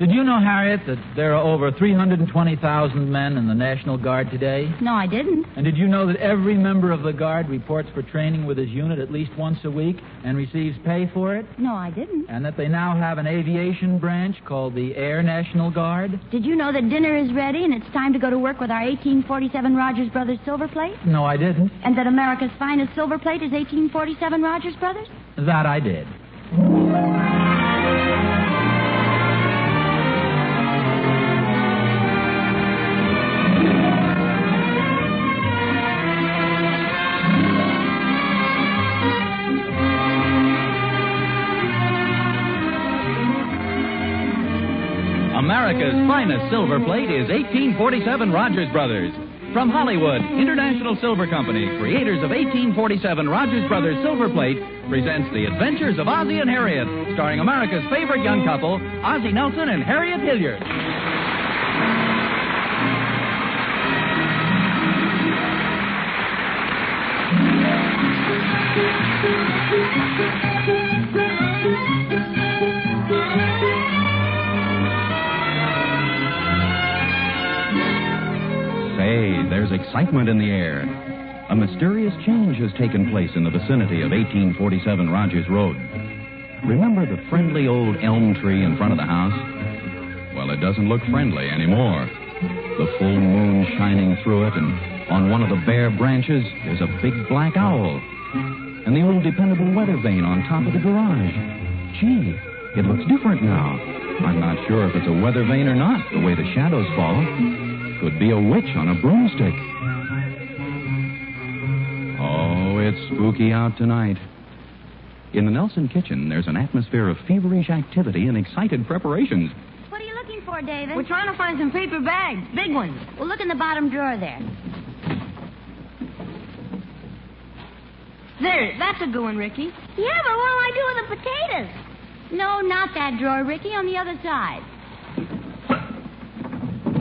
Did you know, Harriet, that there are over 320,000 men in the National Guard today? No, I didn't. And did you know that every member of the Guard reports for training with his unit at least once a week and receives pay for it? No, I didn't. And that they now have an aviation branch called the Air National Guard? Did you know that dinner is ready and it's time to go to work with our 1847 Rogers Brothers silver plate? No, I didn't. And that America's finest silver plate is 1847 Rogers Brothers? That I did. America's finest silver plate is 1847 Rogers Brothers. From Hollywood, International Silver Company, creators of 1847 Rogers Brothers Silver Plate, presents The Adventures of Ozzie and Harriet, starring America's favorite young couple, Ozzie Nelson and Harriet Hilliard. Say, there's excitement in the air. A mysterious change has taken place in the vicinity of 1847 Rogers Road. Remember the friendly old elm tree in front of the house? Well, it doesn't look friendly anymore. The full moon shining through it, and on one of the bare branches is a big black owl. And the old dependable weather vane on top of the garage. Gee, it looks different now. I'm not sure if it's a weather vane or not, the way the shadows fall. Could be a witch on a broomstick. Oh, it's spooky out tonight. In the Nelson kitchen, there's an atmosphere of feverish activity and excited preparations. What are you looking for, David? We're trying to find some paper bags, big ones. Well, look in the bottom drawer there. There, that's a good one, Ricky. Yeah, but what'll I do with the potatoes? No, not that drawer, Ricky, on the other side.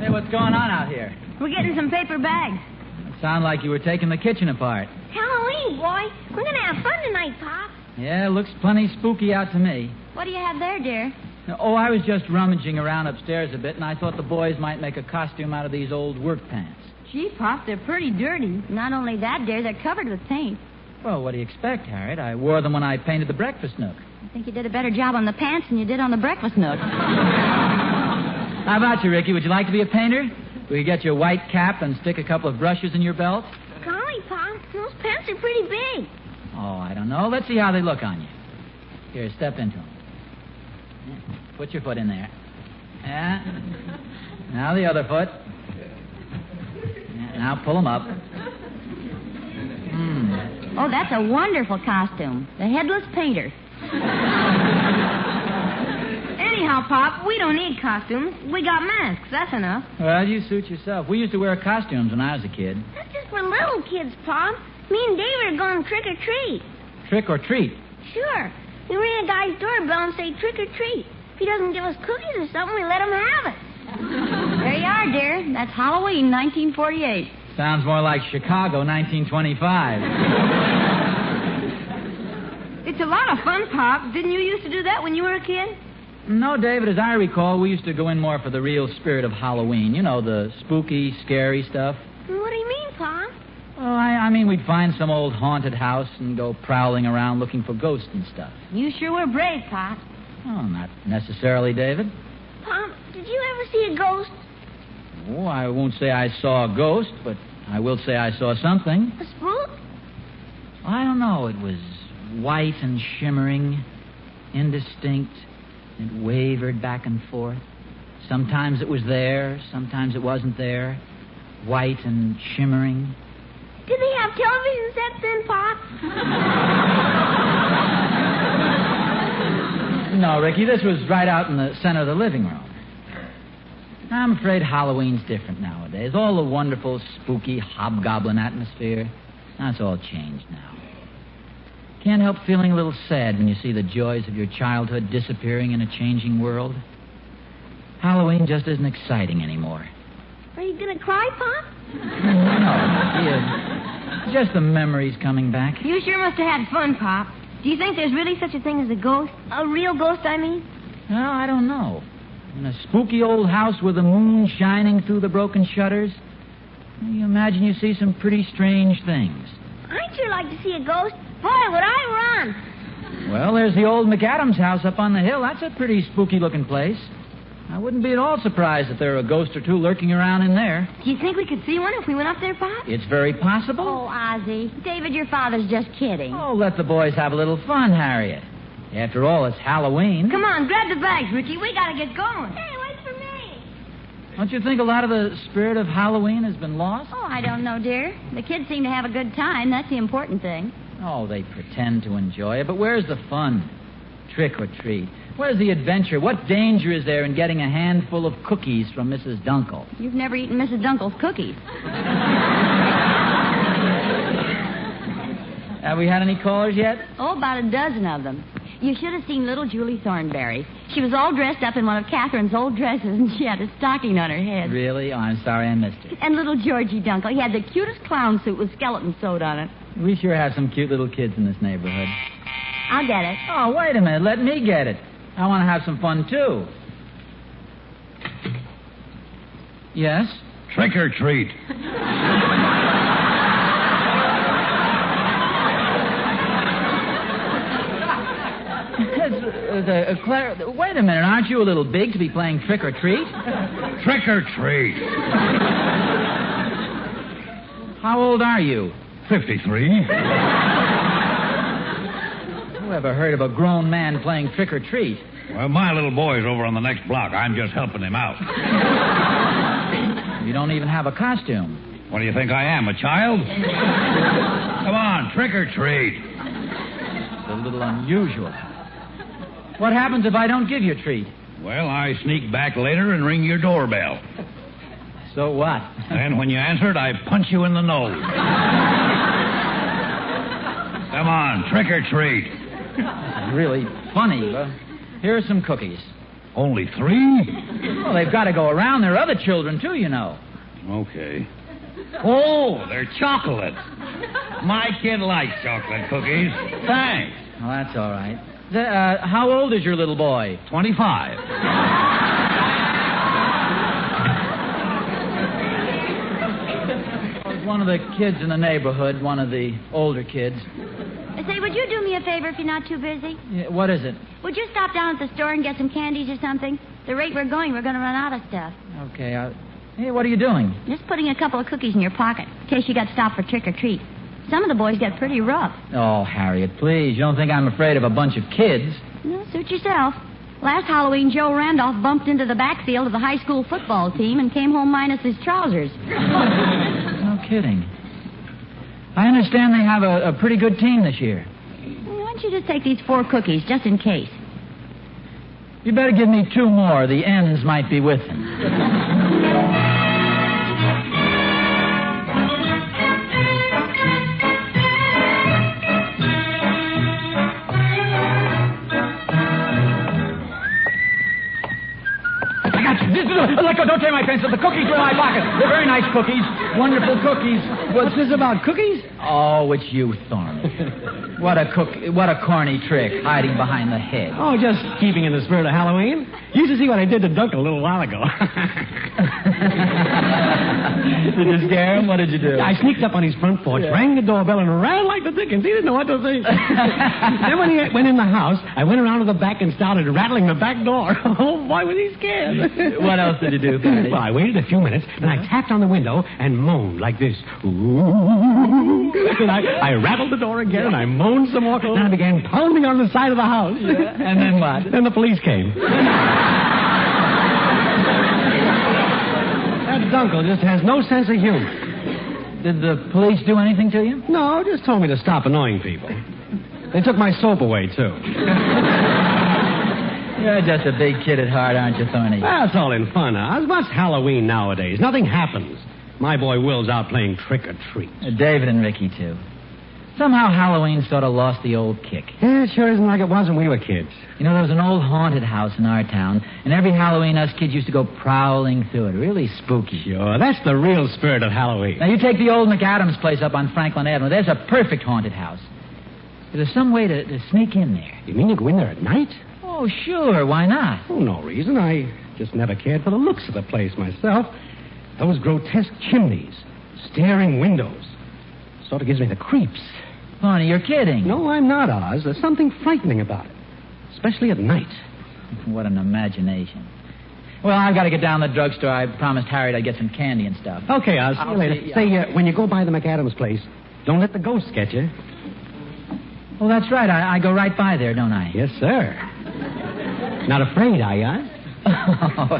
Hey, what's going on out here? We're getting some paper bags. It sounded like you were taking the kitchen apart. Halloween, boy. We're going to have fun tonight, Pop. Yeah, looks plenty spooky out to me. What do you have there, dear? Oh, I was just rummaging around upstairs a bit, and I thought the boys might make a costume out of these old work pants. Gee, Pop, they're pretty dirty. Not only that, dear, they're covered with paint. Well, what do you expect, Harriet? I wore them when I painted the breakfast nook. I think you did a better job on the pants than you did on the breakfast nook. How about you, Ricky? Would you like to be a painter? We could get you a white cap and stick a couple of brushes in your belt. Golly, Pop, those pants are pretty big. Oh, I don't know. Let's see how they look on you. Here, step into them. Put your foot in there. Yeah. Now the other foot. Yeah, now pull them up. Oh, that's a wonderful costume. The Headless Painter. Anyhow, Pop, we don't need costumes. We got masks, that's enough. Well, you suit yourself. We used to wear costumes when I was a kid. That's just for little kids, Pop. Me and David are going trick or treat. Trick or treat? Sure. We ring a guy's doorbell and say trick or treat. If he doesn't give us cookies or something, we let him have it. There you are, dear. That's Halloween, 1948. Sounds more like Chicago, 1925. It's a lot of fun, Pop. Didn't you used to do that when you were a kid? No, David, as I recall, we used to go in more for the real spirit of Halloween. You know, the spooky, scary stuff. What do you mean, Pop? Oh, I mean, we'd find some old haunted house and go prowling around looking for ghosts and stuff. You sure were brave, Pop. Oh, not necessarily, David. Pop, did you ever see a ghost? Oh, I won't say I saw a ghost, but I will say I saw something. A spook? I don't know. It was white and shimmering, indistinct. It wavered back and forth. Sometimes it was there, sometimes it wasn't there. White and shimmering. Did they have television sets then, Pop? No, Ricky, this was right out in the center of the living room. I'm afraid Halloween's different nowadays. All the wonderful, spooky, hobgoblin atmosphere, that's all changed now. Can't help feeling a little sad when you see the joys of your childhood disappearing in a changing world. Halloween just isn't exciting anymore. Are you going to cry, Pop? No, just the memories coming back. You sure must have had fun, Pop. Do you think there's really such a thing as a ghost? A real ghost, I mean? Well, I don't know. In a spooky old house with the moon shining through the broken shutters, you imagine you see some pretty strange things. I'd sure like to see a ghost. Boy, would I run. Well, there's the old McAdams house up on the hill. That's a pretty spooky-looking place. I wouldn't be at all surprised if there were a ghost or two lurking around in there. Do you think we could see one if we went up there, Pop? It's very possible. Oh, Ozzie. David, your father's just kidding. Oh, let the boys have a little fun, Harriet. After all, it's Halloween. Come on, grab the bags, Ricky. We gotta get going. Hey, wait for me. Don't you think a lot of the spirit of Halloween has been lost? Oh, I don't know, dear. The kids seem to have a good time. That's the important thing. Oh, they pretend to enjoy it, but where's the fun? Trick or treat. Where's the adventure? What danger is there in getting a handful of cookies from Mrs. Dunkel? You've never eaten Mrs. Dunkel's cookies. Have we had any callers yet? Oh, about a dozen of them. You should have seen little Julie Thornberry. She was all dressed up in one of Catherine's old dresses, and she had a stocking on her head. Really? Oh, I'm sorry I missed it. And little Georgie Dunkel, he had the cutest clown suit with skeletons sewed on it. We sure have some cute little kids in this neighborhood. I'll get it. Oh, wait a minute. Let me get it. I want to have some fun, too. Yes? Trick or treat. Wait a minute. Aren't you a little big to be playing trick or treat? Trick or treat. How old are you? 53. Who ever heard of a grown man playing trick or treat? Well, my little boy's over on the next block. I'm just helping him out. You don't even have a costume. What do you think I am, a child? Come on, trick or treat. It's a little unusual. What happens if I don't give you a treat? Well, I sneak back later and ring your doorbell. So what? And when you answer it, I punch you in the nose. Come on, trick or treat. It's really funny. Here are some cookies. Only 3? Well, they've got to go around. There are other children, too, you know. Okay. Oh, they're chocolate. My kid likes chocolate cookies. Thanks. Well, that's all right. How old is your little boy? 25. One of the kids in the neighborhood, one of the older kids. Say, would you do me a favor if you're not too busy? Yeah, what is it? Would you stop down at the store and get some candies or something? The rate we're going, we're going to run out of stuff. Okay. Hey, what are you doing? Just putting a couple of cookies in your pocket in case you got stopped for trick or treat. Some of the boys get pretty rough. Oh, Harriet, please. You don't think I'm afraid of a bunch of kids? No, suit yourself. Last Halloween, Joe Randolph bumped into the backfield of the high school football team and came home minus his trousers. No kidding. I understand they have a pretty good team this year. Why don't you just take these 4 cookies, just in case? You better give me 2 more. The ends might be with them. Don't tear my pencil. The cookies were in my pocket. They're very nice cookies. Wonderful cookies. What's this about cookies? Oh, it's you, Thorny. What a corny trick, hiding behind the head. Oh, just keeping in the spirit of Halloween. You should see what I did to Duncan a little while ago. Did you scare him? What did you do? I sneaked up on his front porch, rang the doorbell, and ran like the dickens. He didn't know what to say. Then when he went in the house, I went around to the back and started rattling the back door. Oh, boy, was he scared. What else did you do, Patty? Well, I waited a few minutes, and I tapped on the window and moaned like this. Ooh. And I rattled the door again, and I moaned some more. Then I began pounding on the side of the house. Yeah. And then what? Then the police came. That Dunkel just has no sense of humor. Did the police do anything to you? No, just told me to stop annoying people. They took my soap away, too. You're just a big kid at heart, aren't you, Thorny? That's all in fun, Oz. What's Halloween nowadays? Nothing happens. My boy Will's out playing trick or treat. David and Ricky, too. Somehow Halloween sort of lost the old kick. Yeah, it sure isn't like it was when we were kids. You know, there was an old haunted house in our town, and every Halloween us kids used to go prowling through it. Really spooky. Sure, that's the real spirit of Halloween. Now, you take the old McAdams place up on Franklin Avenue. There's a perfect haunted house. There's some way to sneak in there. You mean you go in there at night? Oh, sure. Why not? Oh, no reason. I just never cared for the looks of the place myself. Those grotesque chimneys, staring windows, sort of gives me the creeps. Barney, you're kidding. No, I'm not, Oz. There's something frightening about it, especially at night. What an imagination. Well, I've got to get down to the drugstore. I promised Harriet I'd get some candy and stuff. Okay, Oz. See you later. Say, when you go by the McAdams place, don't let the ghosts get you. Oh, that's right. I go right by there, don't I? Yes, sir. Not afraid, are you, Oz? Oh,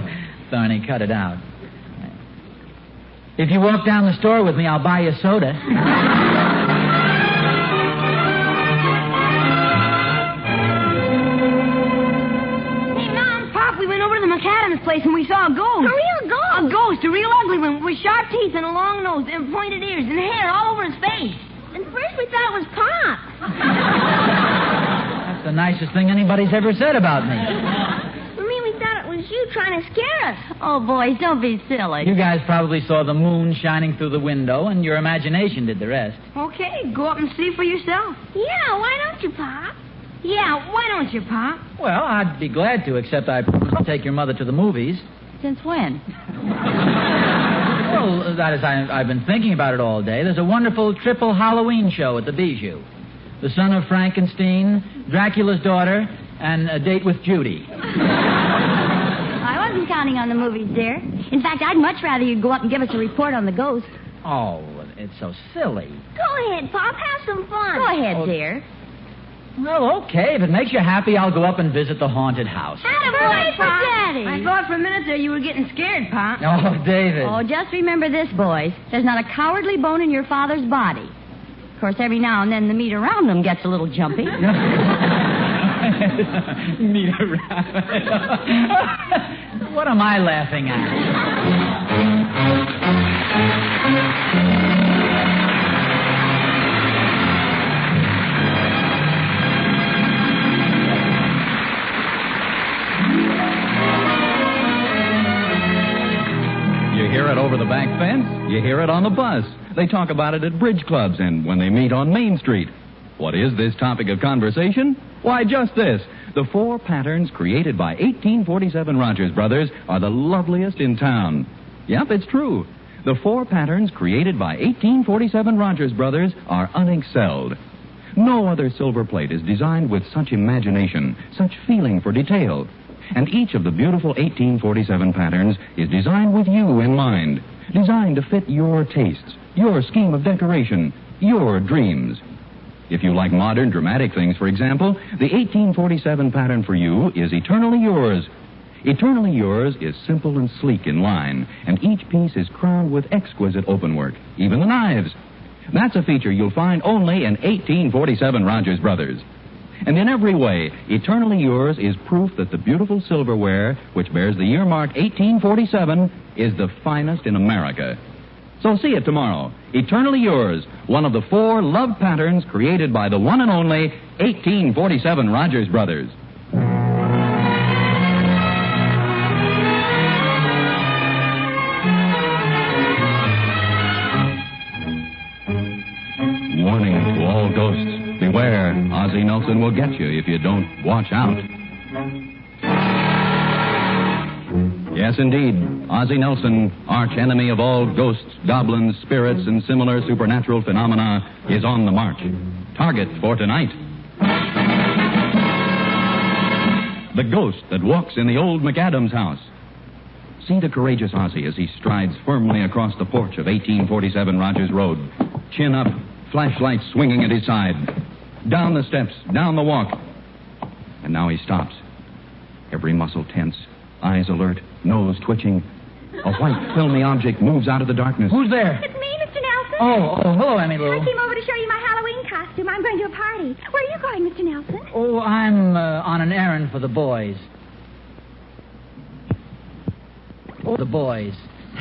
Barney, cut it out. If you walk down the store with me, I'll buy you a soda. McAdams' place and we saw a ghost. A real ghost? A ghost, a real ugly one with sharp teeth and a long nose and pointed ears and hair all over his face. At first we thought it was Pop. That's the nicest thing anybody's ever said about me. I mean, we thought it was you trying to scare us. Oh, boys, don't be silly. You guys probably saw the moon shining through the window, and your imagination did the rest. Okay, go up and see for yourself. Yeah, why don't you, Pop? Yeah, why don't you, Pop? Well, I'd be glad to, except I promised to take your mother to the movies. Since when? Well, that is, I've been thinking about it all day. There's a wonderful triple Halloween show at the Bijou. The Son of Frankenstein, Dracula's Daughter, and A Date with Judy. I wasn't counting on the movies, dear. In fact, I'd much rather you go up and give us a report on the ghost. Oh, it's so silly. Go ahead, Pop. Have some fun. Go ahead, dear. Well, okay. If it makes you happy, I'll go up and visit the haunted house. Hooray for Daddy! I thought for a minute there you were getting scared, Pop. Oh, David. Oh, just remember this, boys. There's not a cowardly bone in your father's body. Of course, every now and then the meat around him gets a little jumpy. Meet around. What am I laughing at? You hear it over the back fence. You hear it on the bus. They talk about it at bridge clubs and when they meet on Main Street. What is this topic of conversation? Why, just this. The 4 patterns created by 1847 Rogers Brothers are the loveliest in town. Yep, it's true. The 4 patterns created by 1847 Rogers Brothers are unexcelled. No other silver plate is designed with such imagination, such feeling for detail. And each of the beautiful 1847 patterns is designed with you in mind, designed to fit your tastes, your scheme of decoration, your dreams. If you like modern, dramatic things, for example, the 1847 pattern for you is Eternally Yours. Eternally Yours is simple and sleek in line, and each piece is crowned with exquisite openwork, even the knives. That's a feature you'll find only in 1847 Rogers Brothers. And in every way, Eternally Yours is proof that the beautiful silverware, which bears the year mark 1847, is the finest in America. So see it tomorrow. Eternally Yours, one of the 4 love patterns created by the one and only 1847 Rogers Brothers. Warning to all ghosts. Beware, Ozzie Nelson will get you if you don't watch out. Yes, indeed. Ozzie Nelson, arch enemy of all ghosts, goblins, spirits, and similar supernatural phenomena, is on the march. Target for tonight: the ghost that walks in the old McAdams house. See the courageous Ozzie as he strides firmly across the porch of 1847 Rogers Road. Chin up, flashlight swinging at his side. Down the steps, down the walk. And now he stops. Every muscle tense, eyes alert, nose twitching. A white, filmy object moves out of the darkness. Who's there? It's me, Mr. Nelson. Oh, hello, Emmy Lou. I came over to show you my Halloween costume. I'm going to a party. Where are you going, Mr. Nelson? Oh, I'm on an errand for the boys. Oh, the boys.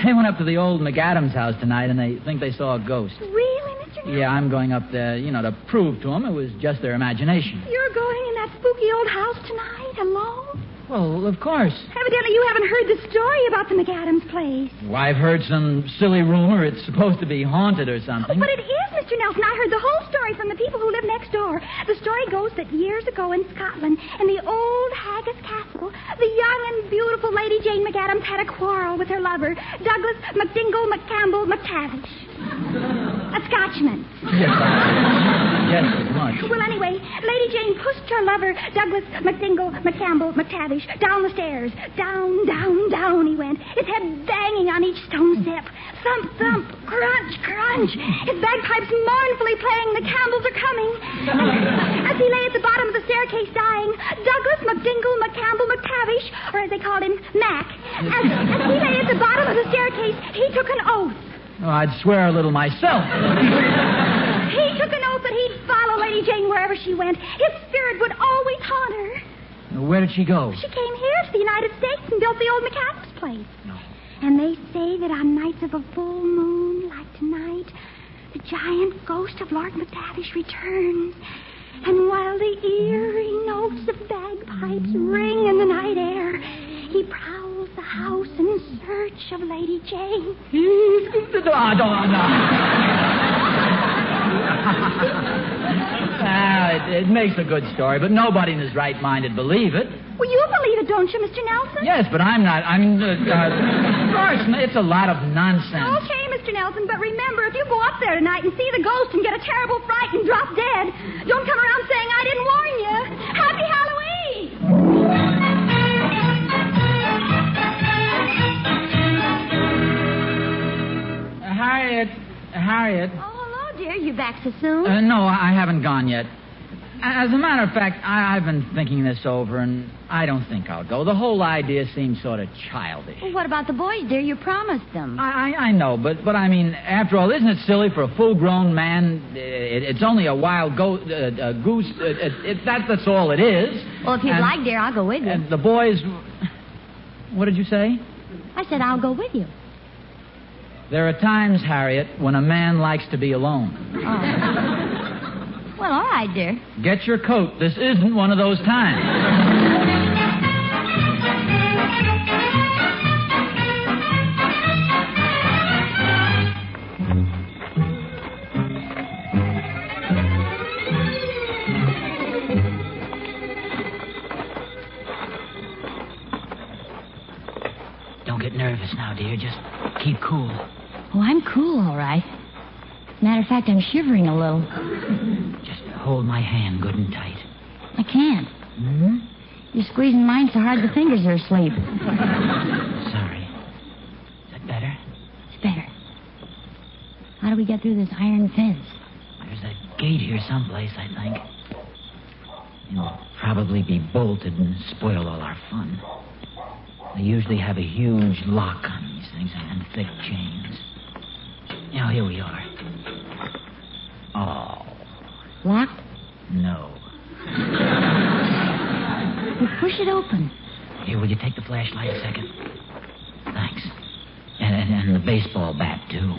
They went up to the old McAdams house tonight, and they think they saw a ghost. Really, Mr. Nelson? Yeah, I'm going up there, to prove to them it was just their imagination. You're going in that spooky old house tonight, alone? Well, of course. Evidently you haven't heard the story about the McAdams place. Well, I've heard some silly rumor it's supposed to be haunted or something. But it is, Mr. Nelson. I heard the whole story from the people who live next door. The story goes that years ago in Scotland, in the old Haggis Castle, the young and beautiful Lady Jane McAdams had a quarrel with her lover, Douglas McDingle McCampbell McTavish. A Scotchman. Yes, as much. Well, anyway, Lady Jane pushed her lover, Douglas McDingle McCampbell McTavish, down the stairs. Down, down, down he went, his head banging on each stone step. Thump, thump, crunch, crunch. His bagpipes mournfully playing, the Campbells are coming. As he lay at the bottom of the staircase dying, Douglas McDingle McCampbell McTavish, or as they called him, Mac, as he lay at the bottom of the staircase, he took an oath. Oh, I'd swear a little myself. He took an oath that he'd follow Lady Jane wherever she went. His spirit would always haunt her. Where did she go? She came here to the United States and built the old McAdams place. No. And they say that on nights of a full moon, like tonight, the giant ghost of Lord McTavish returns. And while the eerie notes of bagpipes ring in the night air, he prowls the house in search of Lady Jane. It makes a good story, but nobody in his right mind would believe it. Well, you believe it, don't you, Mr. Nelson? Yes, but I'm not. Of course, it's a lot of nonsense. Okay, Mr. Nelson, but remember, if you go up there tonight and see the ghost and get a terrible fright and drop dead, don't come around saying I didn't warn you. Happy Halloween! Harriet. Oh, hello, dear. You back so soon? No, I haven't gone yet. As a matter of fact, I've been thinking this over, and I don't think I'll go. The whole idea seems sort of childish. Well, what about the boys, dear? You promised them. I know, but I mean, after all, isn't it silly for a full-grown man? It's only a wild goose. That's all it is. Well, if you'd like, dear, I'll go with you. And the boys... What did you say? I said I'll go with you. There are times, Harriet, when a man likes to be alone. Oh. Well, all right, dear. Get your coat. This isn't one of those times. Don't get nervous now, dear. Just keep cool. Oh, I'm cool, all right. Matter of fact, I'm shivering a little. Just hold my hand good and tight. I can't. Hmm? You're squeezing mine so hard the fingers are asleep. Sorry. Is that better? It's better. How do we get through this iron fence? There's a gate here someplace, I think. It'll probably be bolted and spoil all our fun. They usually have a huge lock on these things and thick chains. Now, here we are. Oh. Locked? No. Well, push it open. Here, will you take the flashlight a second? Thanks. And the baseball bat, too.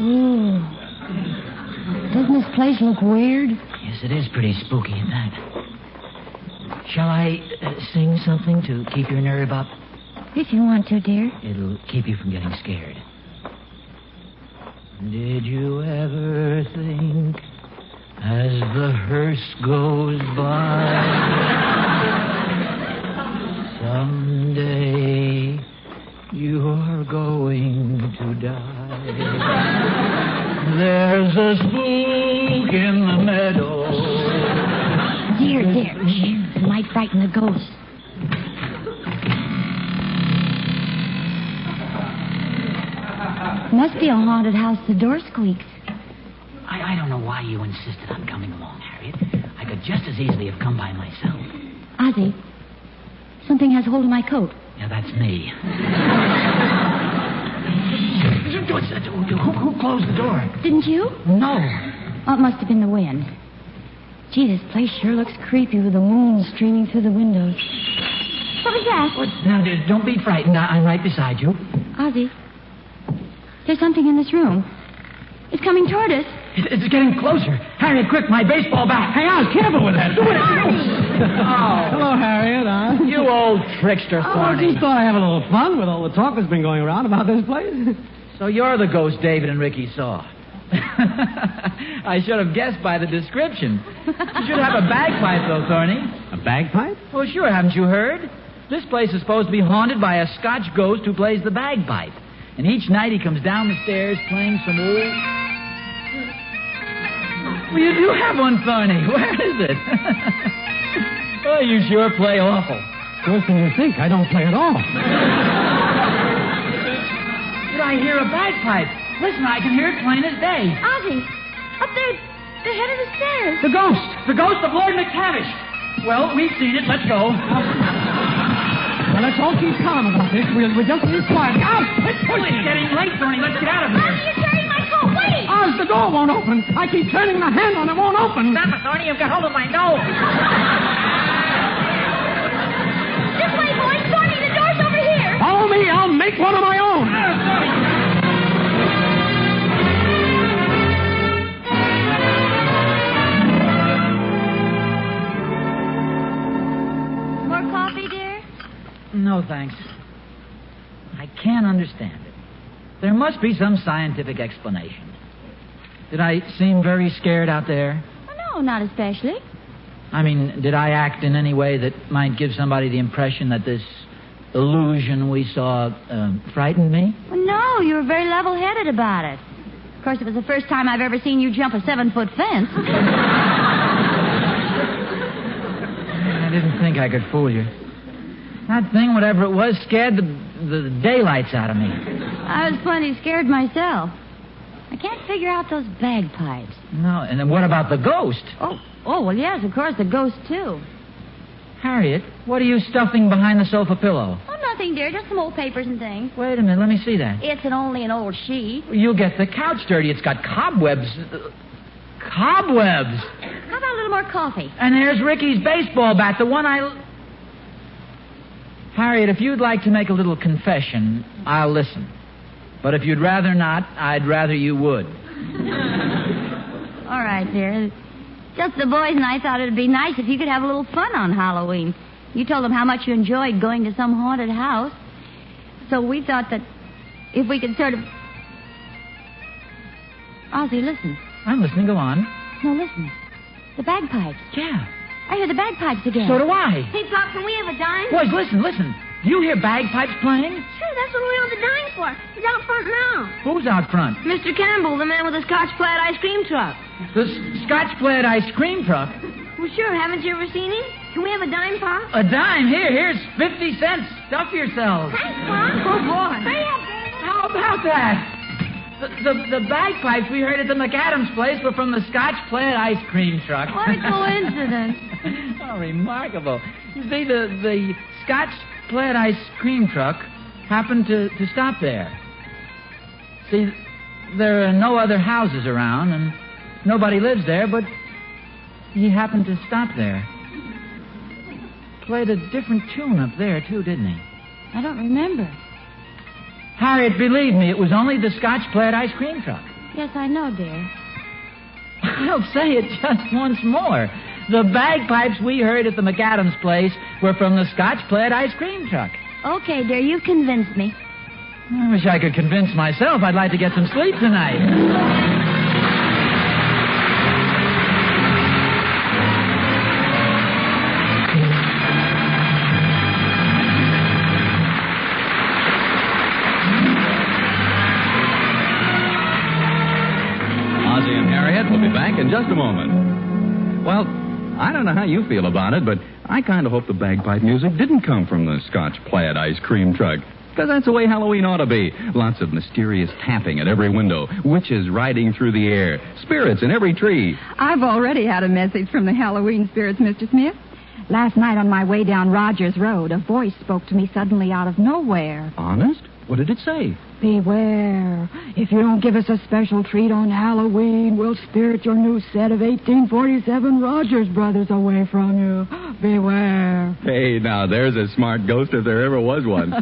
Ooh. Doesn't this place look weird? Yes, it is pretty spooky at that. Shall I sing something to keep your nerve up? If you want to, dear. It'll keep you from getting scared. Did you ever think, as the hearse goes by, someday you're going to die? There's a spook in the meadow. Dear. Shh. It might frighten the ghost. Must be a haunted house. The door squeaks. I don't know why you insisted on coming along, Harriet. I could just as easily have come by myself. Ozzy, something has hold of my coat. Yeah, that's me. Who closed the door? Didn't you? No. Oh, it must have been the wind. Gee, this place sure looks creepy with the moon streaming through the windows. What was that? Now, don't be frightened. I'm right beside you. Ozzy, there's something in this room. It's coming toward us. It's getting closer. Harriet, quick, my baseball bat. Hey, Oz, careful with that. Do it. Hello, Harriet. You old trickster, I Thorny. just thought I'd have a little fun with all the talk that's been going around about this place. So you're the ghost David and Ricky saw. I should have guessed by the description. You should have a bagpipe, though, Thorny. A bagpipe? Well, sure, haven't you heard? This place is supposed to be haunted by a Scotch ghost who plays the bagpipe. And each night he comes down the stairs playing some old... Well, you do have one, Thorny. Where is it? Oh, you sure play awful. Worse than you think. I don't play at all. Did I hear a bagpipe? Listen, I can hear it plain as day. Ozzy, up there, the head of the stairs. The ghost! The ghost of Lord McTavish. Well, we've seen it. Let's go. Well, let's all keep calm about this. We'll just be quiet. Oz, let's push it. It's getting late, Thorny. Let's get out of here. Ozzy, you're carrying my coat. Wait! Oz, the door won't open. I keep turning the handle and it won't open. Stop it, Thorny. You've got hold of my nose. This way, boys. Thorny, the door's over here. Follow me. I'll make one of my own. More coffee, dear? No, thanks. I can't understand it. There must be some scientific explanation. Did I seem very scared out there? Oh, no, not especially. I mean, did I act in any way that might give somebody the impression that this illusion we saw frightened me? Well, no, you were very level-headed about it. Of course, it was the first time I've ever seen you jump a 7-foot fence. I didn't think I could fool you. That thing, whatever it was, scared the daylights out of me. I was plenty scared myself. I can't figure out those bagpipes. No, and then what about the ghost? Oh, well, yes, of course, the ghost, too. Harriet, what are you stuffing behind the sofa pillow? Oh, nothing, dear, just some old papers and things. Wait a minute, let me see that. It's only an old sheet. You'll get the couch dirty. It's got cobwebs. Cobwebs! How about a little more coffee? And there's Ricky's baseball bat, the one Harriet, if you'd like to make a little confession, I'll listen. But if you'd rather not, I'd rather you would. All right, dear. Just the boys and I thought it'd be nice if you could have a little fun on Halloween. You told them how much you enjoyed going to some haunted house. So we thought that if we could sort of... Ozzy, listen. I'm listening. Go on. No, listen. The bagpipes. Yeah. I hear the bagpipes again. So do I. Hey, Pop, can we have a dime? Boys, listen. Do you hear bagpipes playing? Sure, that's what we want the dime for. He's out front now. Who's out front? Mr. Campbell, the man with the Scotch plaid ice cream truck. The Scotch plaid ice cream truck. Well, sure. Haven't you ever seen him? Can we have a dime, Pop? A dime. Here's 50 cents. Stuff yourselves. Thanks, Pop. Oh, boy. Hurry up, David. How about that? The bagpipes we heard at the McAdams place were from the Scotch plaid ice cream truck. What a coincidence. Oh, remarkable. You see, the Scotch plaid ice cream truck happened to stop there. See, there are no other houses around, and nobody lives there, but he happened to stop there. Played a different tune up there, too, didn't he? I don't remember. Harriet, believe me, it was only the Scotch plaid ice cream truck. Yes, I know, dear. I'll say it just once more. The bagpipes we heard at the McAdams place were from the Scotch plaid ice cream truck. Okay, dear, you've convinced me. I wish I could convince myself. I'd like to get some sleep tonight. We'll be back in just a moment. Well, I don't know how you feel about it, but I kind of hope the bagpipe music didn't come from the Scotch plaid ice cream truck. Because that's the way Halloween ought to be. Lots of mysterious tapping at every window, witches riding through the air, spirits in every tree. I've already had a message from the Halloween spirits, Mr. Smith. Last night on my way down Rogers Road, a voice spoke to me suddenly out of nowhere. Honest? What did it say? Beware. If you don't give us a special treat on Halloween, we'll spirit your new set of 1847 Rogers Brothers away from you. beware. Hey, now, there's a smart ghost if there ever was one.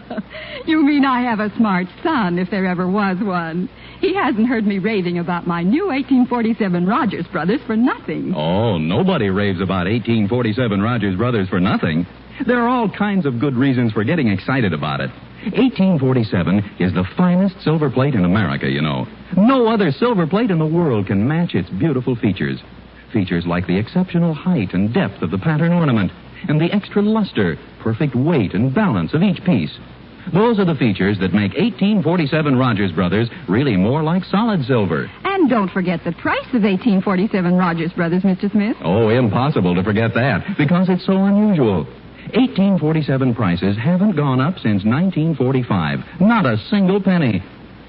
You mean I have a smart son if there ever was one. He hasn't heard me raving about my new 1847 Rogers Brothers for nothing. Oh, nobody raves about 1847 Rogers Brothers for nothing. There are all kinds of good reasons for getting excited about it. 1847 is the finest silver plate in America, you know. No other silver plate in the world can match its beautiful features. Features like the exceptional height and depth of the pattern ornament, and the extra luster, perfect weight, and balance of each piece. Those are the features that make 1847 Rogers Brothers really more like solid silver. And don't forget the price of 1847 Rogers Brothers, Mr. Smith. Oh, impossible to forget that, because it's so unusual. 1847 prices haven't gone up since 1945. Not a single penny.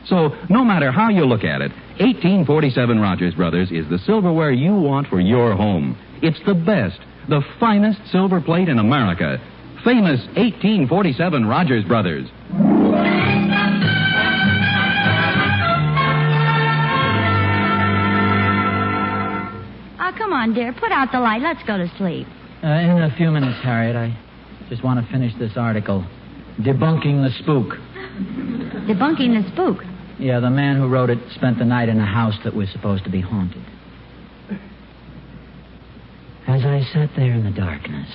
So, no matter how you look at it, 1847 Rogers Brothers is the silverware you want for your home. It's the best, the finest silver plate in America. Famous 1847 Rogers Brothers. Oh, come on, dear. Put out the light. Let's go to sleep. In a few minutes, Harriet. I just want to finish this article. Debunking the spook. Debunking the spook? Yeah, the man who wrote it spent the night in a house that was supposed to be haunted. As I sat there in the darkness,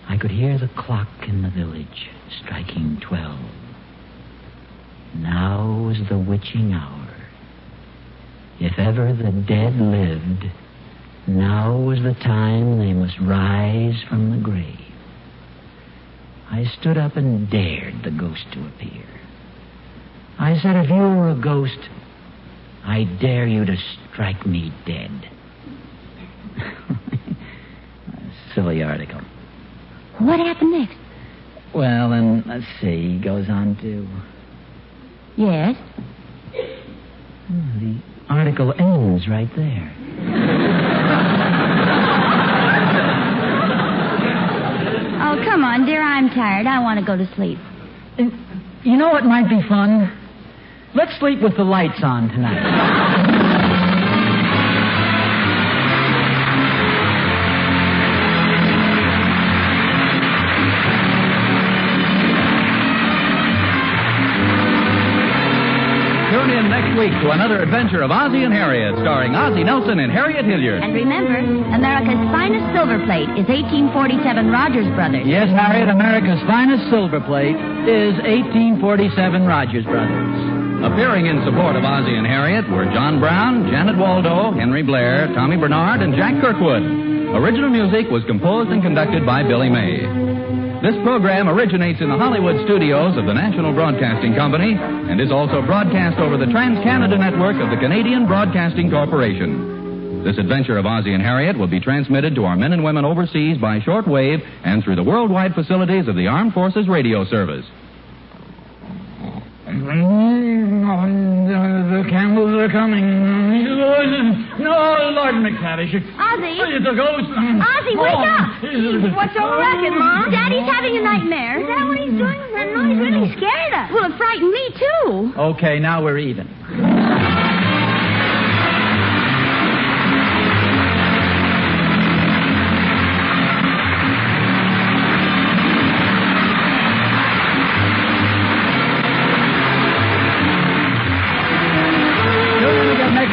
I could hear the clock in the village striking 12. Now was the witching hour. If ever the dead lived, now was the time they must rise from the grave. I stood up and dared the ghost to appear. I said, if you were a ghost, I dare you to strike me dead. Silly article. What happened next? Well, then, let's see. He goes on to... Yes? The article ends right there. Oh, come on, dear. I'm tired. I want to go to sleep. You know what might be fun? Let's sleep with the lights on tonight. Tune in next week to another adventure of Ozzie and Harriet, starring Ozzie Nelson and Harriet Hilliard. And remember, America's finest silver plate is 1847 Rogers Brothers. Yes, Harriet, America's finest silver plate is 1847 Rogers Brothers. Appearing in support of Ozzie and Harriet were John Brown, Janet Waldo, Henry Blair, Tommy Bernard, and Jack Kirkwood. Original music was composed and conducted by Billy May. This program originates in the Hollywood studios of the National Broadcasting Company and is also broadcast over the Trans-Canada Network of the Canadian Broadcasting Corporation. This adventure of Ozzie and Harriet will be transmitted to our men and women overseas by shortwave and through the worldwide facilities of the Armed Forces Radio Service. The Campbells are coming. No, Lord McTavish. Ozzie? It's a ghost. Ozzie, wake up! What's so racket, Mom? Daddy's having a nightmare. Is that what he's doing? That noise really scared us. Well, it frightened me, too. Okay, now we're even.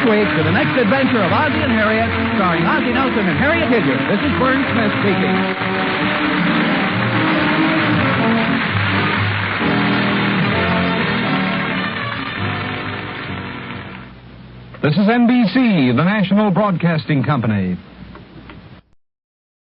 Week to the next adventure of Ozzie and Harriet, starring Ozzie Nelson and Harriet Hilliard. This is Vern Smith speaking. This is NBC, the National Broadcasting Company.